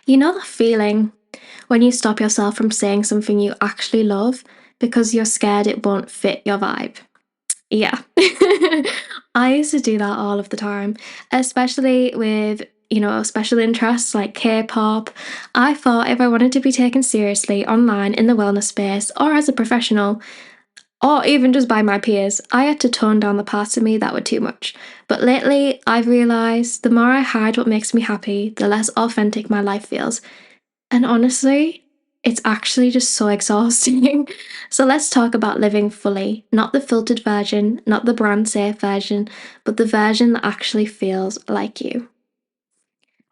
You know the feeling when you stop yourself from saying something you actually love because you're scared it won't fit your vibe? Yeah. I used to do that all of the time, especially with, special interests like K-pop. I thought if I wanted to be taken seriously online in the wellness space or as a professional, or even just by my peers, I had to tone down the parts of me that were too much. But lately, I've realised the more I hide what makes me happy, the less authentic my life feels. And honestly, it's actually just so exhausting. So let's talk about living fully, not the filtered version, not the brand safe version, but the version that actually feels like you.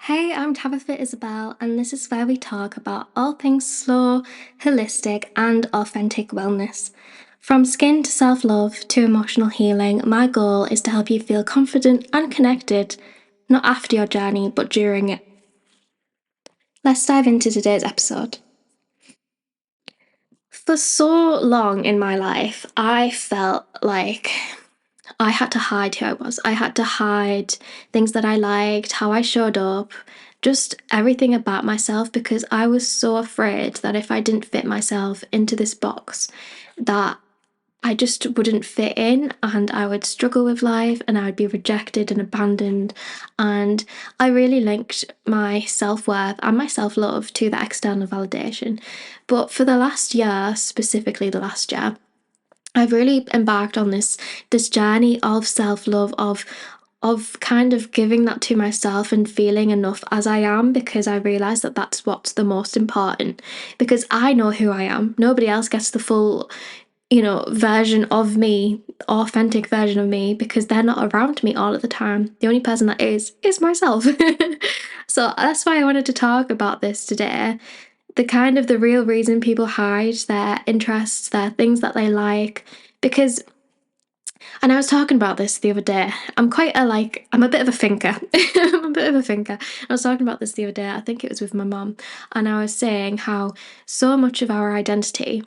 Hey, I'm Tabitha Isobel, and this is where we talk about all things slow, holistic, and authentic wellness. From skin to self love to emotional healing, my goal is to help you feel confident and connected, not after your journey, but during it. Let's dive into today's episode. For so long in my life, I felt like I had to hide who I was. I had to hide things that I liked, how I showed up, just everything about myself because I was so afraid that if I didn't fit myself into this box, that I just wouldn't fit in and I would struggle with life and I would be rejected and abandoned. And I really linked my self worth and my self love to that external validation. But for the last year, specifically the last year, I've really embarked on this journey of self-love, of kind of giving that to myself and feeling enough as I am because I realize that that's what's the most important because I know who I am. Nobody else gets the full, version of me, authentic version of me because they're not around me all of the time. The only person that is myself. So that's why I wanted to talk about this today, the real reason people hide their interests, their things that they like. Because, and I was talking about this the other day. I'm a bit of a thinker. I'm a bit of a thinker. I was talking about this the other day. I think it was with my mum. And I was saying how so much of our identity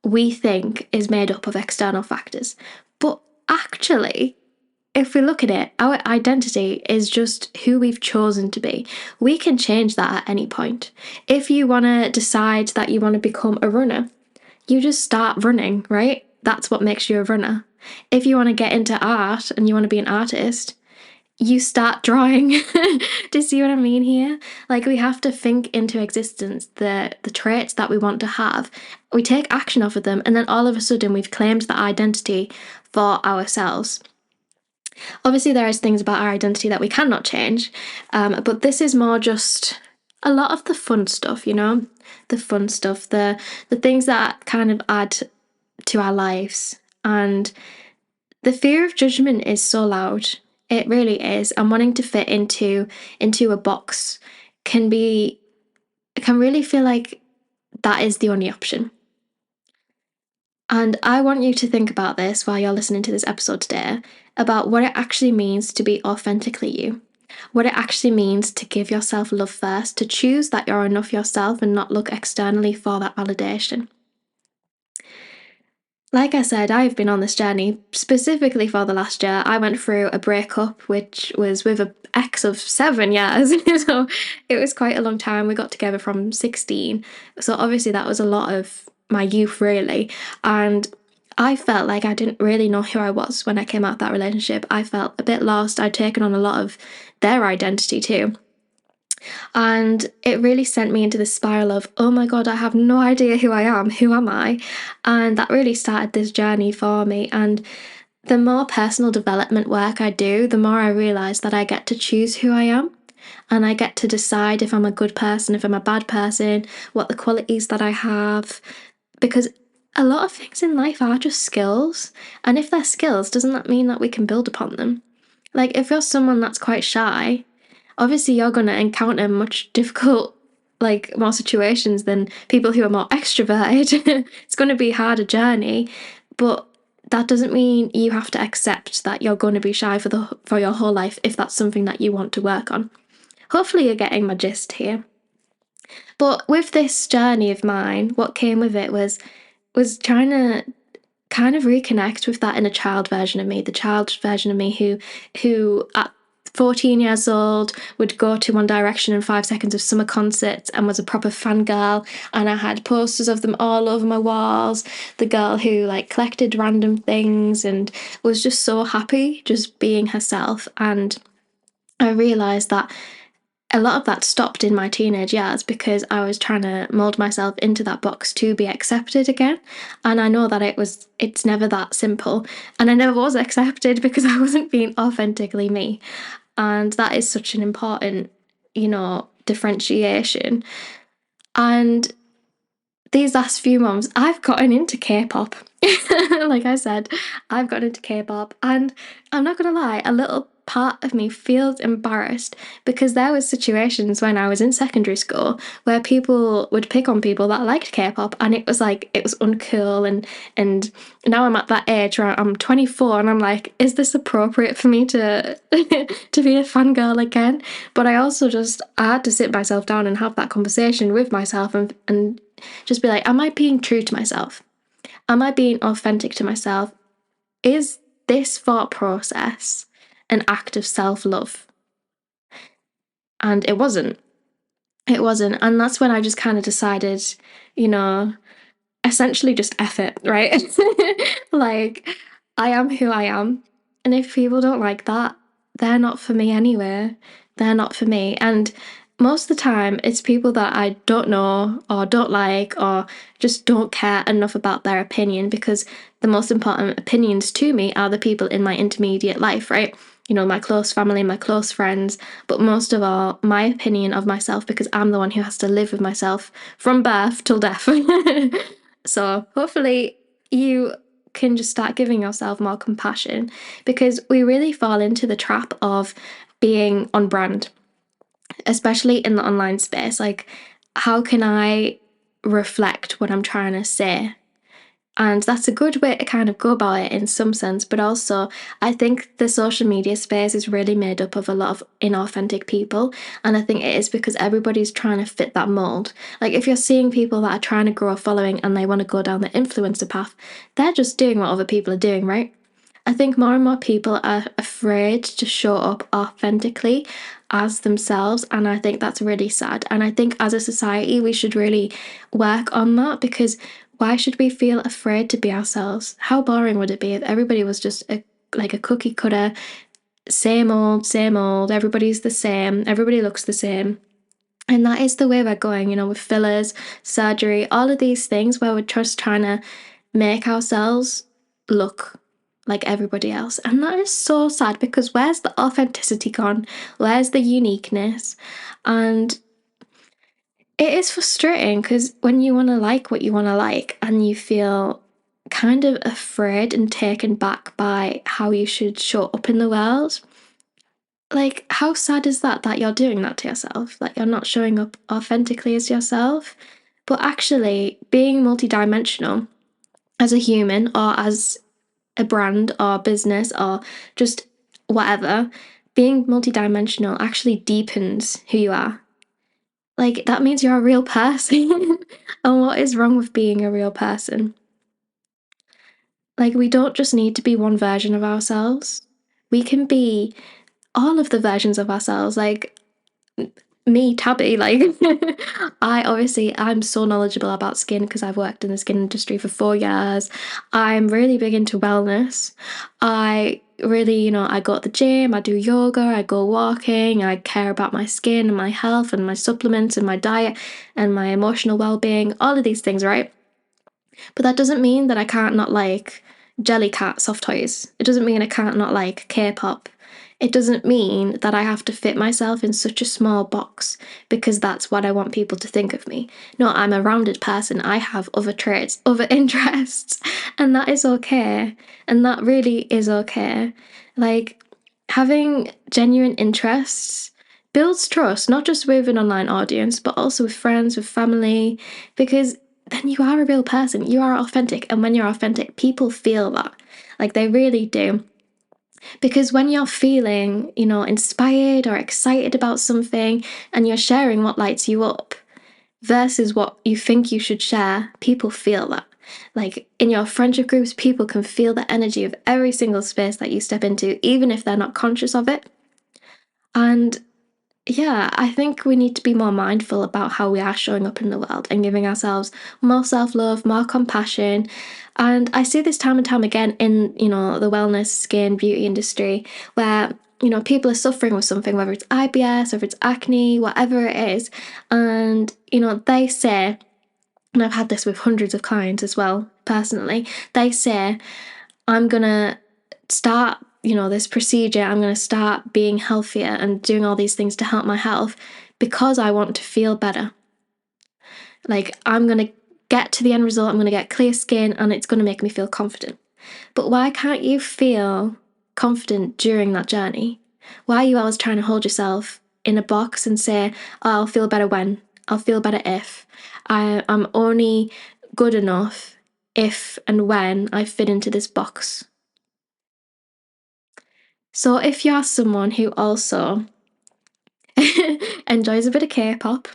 we think is made up of external factors. But actually, if we look at it, our identity is just who we've chosen to be. We can change that at any point. If you want to decide that you want to become a runner, you just start running, right? That's what makes you a runner. If you want to get into art and you want to be an artist, you start drawing. Do you see what I mean here? Like we have to think into existence the traits that we want to have. We take action off of them, and then all of a sudden we've claimed that identity for ourselves. Obviously, there is things about our identity that we cannot change, but this is more just a lot of the fun stuff, the fun stuff, the things that kind of add to our lives. And the fear of judgment is so loud. It really is. And wanting to fit into a box can be can really feel like that is the only option. And I want you to think about this while you're listening to this episode today, about what it actually means to be authentically you. What it actually means to give yourself love first, to choose that you're enough yourself and not look externally for that validation. Like I said, I've been on this journey specifically for the last year. I went through a breakup, which was with an ex of 7 years. So it was quite a long time. We got together from 16. So obviously, that was a lot of my youth, really. And I felt like I didn't really know who I was when I came out of that relationship. I felt a bit lost. I'd taken on a lot of their identity too. And it really sent me into this spiral of, oh my God, I have no idea who I am. Who am I? And that really started this journey for me. And the more personal development work I do, the more I realize that I get to choose who I am. And I get to decide if I'm a good person, if I'm a bad person, what the qualities that I have. Because a lot of things in life are just skills. And if they're skills, doesn't that mean that we can build upon them? Like, if you're someone that's quite shy, obviously you're going to encounter much difficult, like more situations than people who are more extroverted. It's going to be a harder journey, but that doesn't mean you have to accept that you're going to be shy for your whole life if that's something that you want to work on. Hopefully you're getting my gist here. But with this journey of mine, what came with it was trying to kind of reconnect with that inner child version of me, the child version of me who 14 years old, would go to One Direction and 5 Seconds of Summer concerts and was a proper fangirl. And I had posters of them all over my walls. The girl who like collected random things and was just so happy just being herself. And I realised that a lot of that stopped in my teenage years because I was trying to mold myself into that box to be accepted again. And I know that it's never that simple. And I never was accepted because I wasn't being authentically me. And that is such an important, differentiation. And these last few months, I've gotten into K-pop. Like I said, I've gotten into K-pop, and I'm not gonna lie, a little part of me feels embarrassed because there was situations when I was in secondary school where people would pick on people that liked K-pop, and it was uncool, and now I'm at that age where I'm 24 and I'm like, is this appropriate for me to to be a fangirl again? But I had to sit myself down and have that conversation with myself and just be like, am I being true to myself? Am I being authentic to myself? Is this thought process an act of self-love? And it wasn't. It wasn't. And that's when I just kind of decided, essentially just F it, right? Like, I am who I am. And if people don't like that, they're not for me anyway. They're not for me. And most of the time, it's people that I don't know or don't like or just don't care enough about their opinion, because the most important opinions to me are the people in my intermediate life, right? My close family, my close friends, but most of all, my opinion of myself, because I'm the one who has to live with myself from birth till death. So hopefully you can just start giving yourself more compassion, because we really fall into the trap of being on brand, especially in the online space. Like, how can I reflect what I'm trying to say? And that's a good way to kind of go about it in some sense. But also, I think the social media space is really made up of a lot of inauthentic people. And I think it is because everybody's trying to fit that mold. Like, if you're seeing people that are trying to grow a following and they want to go down the influencer path, they're just doing what other people are doing, right? I think more and more people are afraid to show up authentically as themselves, and I think that's really sad. And I think as a society, we should really work on that, because why should we feel afraid to be ourselves? How boring would it be if everybody was just like a cookie cutter, same old, everybody's the same, everybody looks the same. And that is the way we're going, with fillers, surgery, all of these things where we're just trying to make ourselves look like everybody else. And that is so sad, because where's the authenticity gone? Where's the uniqueness? And it is frustrating because when you want to like what you want to like and you feel kind of afraid and taken back by how you should show up in the world, like, how sad is that you're doing that to yourself? Like, you're not showing up authentically as yourself. But actually, being multidimensional as a human or as a brand or business or just whatever, being multidimensional actually deepens who you are. Like, that means you're a real person. And what is wrong with being a real person? Like, we don't just need to be one version of ourselves. We can be all of the versions of ourselves. Like, me, Tabby, like, I'm so knowledgeable about skin because I've worked in the skin industry for 4 years. I'm really big into wellness. I really, I go to the gym, I do yoga, I go walking, I care about my skin and my health and my supplements and my diet and my emotional well-being, all of these things, right? But that doesn't mean that I can't not like Jellycat soft toys. It doesn't mean I can't not like K-pop. It doesn't mean that I have to fit myself in such a small box because that's what I want people to think of me. No, I'm a rounded person. I have other traits, other interests, and that is okay. And that really is okay. Like, having genuine interests builds trust, not just with an online audience, but also with friends, with family, because then you are a real person. You are authentic. And when you're authentic, people feel that. Like, they really do. Because when you're feeling, inspired or excited about something and you're sharing what lights you up versus what you think you should share, people feel that. Like, in your friendship groups, people can feel the energy of every single space that you step into, even if they're not conscious of it. And yeah, I think we need to be more mindful about how we are showing up in the world and giving ourselves more self-love, more compassion. And I see this time and time again in, the wellness, skin, beauty industry, where, people are suffering with something, whether it's IBS, whether it's acne, whatever it is. And, they say, and I've had this with hundreds of clients as well, personally, they say, I'm gonna start, this procedure, I'm gonna start being healthier and doing all these things to help my health because I want to feel better. Like, I'm gonna get to the end result, I'm gonna get clear skin, and it's gonna make me feel confident. But why can't you feel confident during that journey? Why are you always trying to hold yourself in a box and say, oh, I'll feel better when, I'll feel better if. I'm only good enough if and when I fit into this box. So if you're someone who also enjoys a bit of K-pop,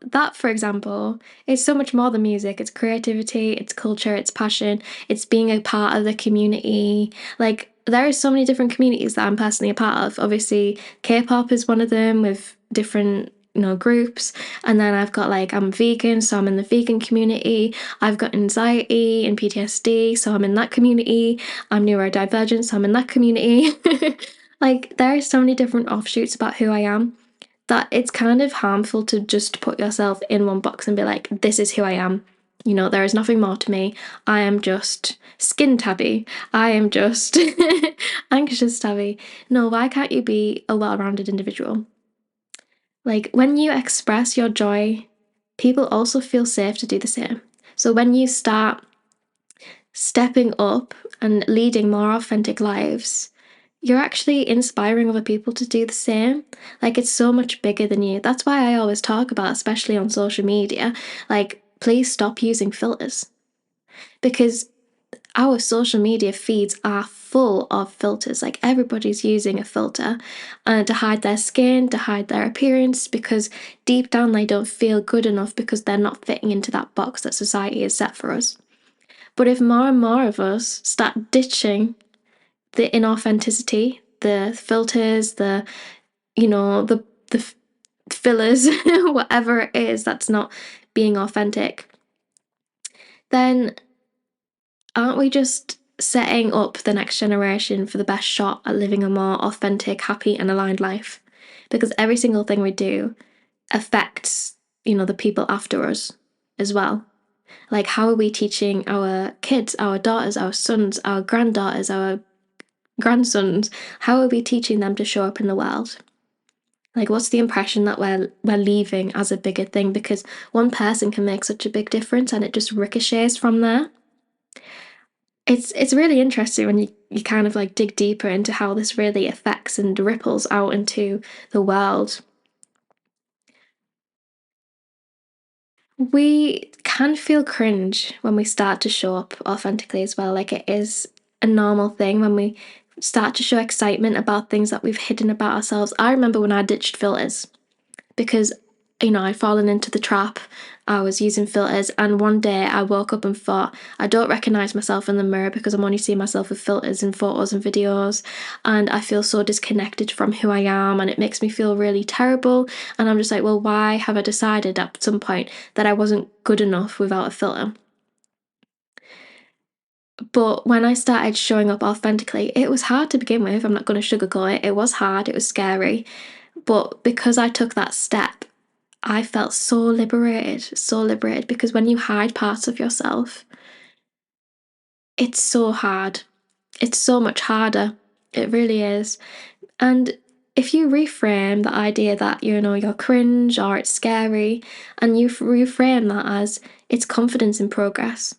that, for example, is so much more than music. It's creativity, it's culture, it's passion, it's being a part of the community. Like, there are so many different communities that I'm personally a part of. Obviously, K-pop is one of them with different, groups. And then I've got, like, I'm vegan, so I'm in the vegan community. I've got anxiety and PTSD, so I'm in that community. I'm neurodivergent, so I'm in that community. Like, there are so many different offshoots about who I am that it's kind of harmful to just put yourself in one box and be like, this is who I am. There is nothing more to me. I am just skin tabby. I am just anxious tabby. No, why can't you be a well-rounded individual? Like, when you express your joy, people also feel safe to do the same. So when you start stepping up and leading more authentic lives, you're actually inspiring other people to do the same. Like, it's so much bigger than you. That's why I always talk about, especially on social media, like, please stop using filters. Because our social media feeds are full of filters. Like, everybody's using a filter to hide their skin, to hide their appearance, because deep down they don't feel good enough because they're not fitting into that box that society has set for us. But if more and more of us start ditching the inauthenticity, the filters, the fillers, whatever it is that's not being authentic, then aren't we just setting up the next generation for the best shot at living a more authentic, happy, and aligned life? Because every single thing we do affects, the people after us as well. Like, how are we teaching our kids, our daughters, our sons, our granddaughters, our grandsons? How are we teaching them to show up in the world? Like, what's the impression that we're leaving as a bigger thing? Because one person can make such a big difference and it just ricochets from there. It's really interesting when you kind of like dig deeper into how this really affects and ripples out into the world. We can feel cringe when we start to show up authentically as well. Like, it is a normal thing when we start to show excitement about things that we've hidden about ourselves. I remember when I ditched filters because, I'd fallen into the trap. I was using filters, and one day I woke up and thought, I don't recognise myself in the mirror because I'm only seeing myself with filters in photos and videos, and I feel so disconnected from who I am, and it makes me feel really terrible. And I'm just like, well, why have I decided at some point that I wasn't good enough without a filter? But when I started showing up authentically, it was hard to begin with. I'm not going to sugarcoat it. It was hard, it was scary. But because I took that step, I felt so liberated, because when you hide parts of yourself, it's so hard. It's so much harder. It really is. And if you reframe the idea that, you're cringe or it's scary, and you reframe that as it's confidence in progress.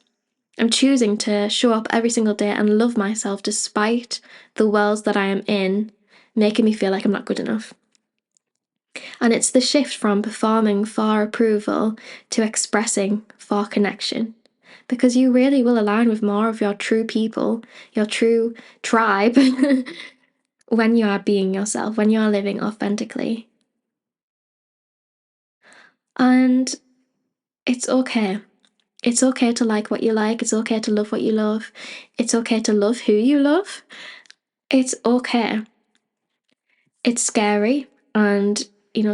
I'm choosing to show up every single day and love myself despite the worlds that I am in, making me feel like I'm not good enough. And it's the shift from performing for approval to expressing for connection. Because you really will align with more of your true people, your true tribe, when you are being yourself, when you are living authentically. And it's okay. It's okay to like what you like. It's okay to love what you love. It's okay to love who you love. It's okay. It's scary, and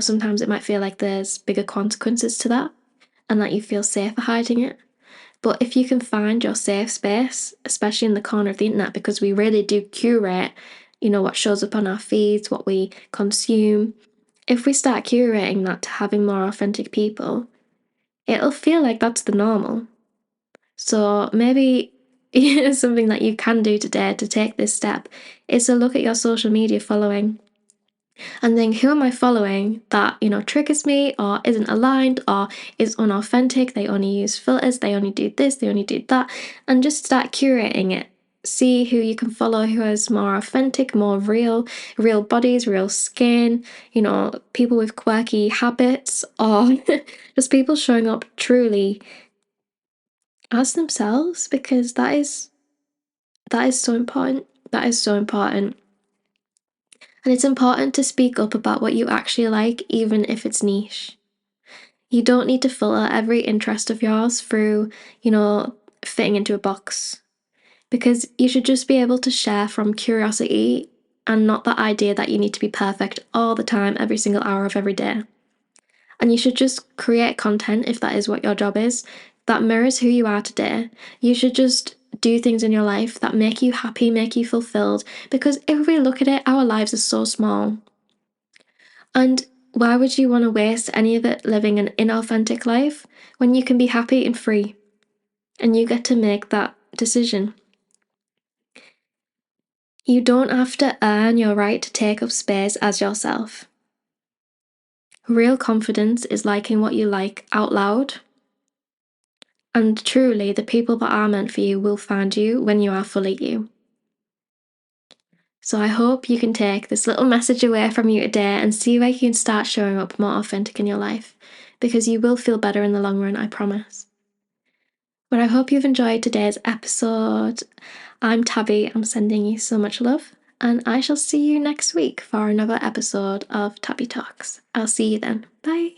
sometimes it might feel like there's bigger consequences to that and that you feel safer hiding it. But if you can find your safe space, especially in the corner of the internet, because we really do curate, what shows up on our feeds, what we consume. If we start curating that to having more authentic people, it'll feel like that's the normal. So maybe something that you can do today to take this step is to look at your social media following and think, who am I following that, triggers me or isn't aligned or is unauthentic? They only use filters, they only do this, they only do that, and just start curating it. See who you can follow who is more authentic, more real bodies, real skin, people with quirky habits, or just people showing up truly as themselves, because that is so important. That is so important. And it's important to speak up about what you actually like, even if it's niche. You don't need to filter every interest of yours through, fitting into a box. Because you should just be able to share from curiosity and not the idea that you need to be perfect all the time, every single hour of every day. And you should just create content, if that is what your job is, that mirrors who you are today. You should just do things in your life that make you happy, make you fulfilled. Because if we look at it, our lives are so small. And why would you want to waste any of it living an inauthentic life when you can be happy and free? And you get to make that decision. You don't have to earn your right to take up space as yourself. Real confidence is liking what you like out loud. And truly, the people that are meant for you will find you when you are fully you. So I hope you can take this little message away from you today and see where you can start showing up more authentic in your life, because you will feel better in the long run, I promise. But I hope you've enjoyed today's episode. I'm Tabby, I'm sending you so much love, and I shall see you next week for another episode of Tabby Talks. I'll see you then. Bye.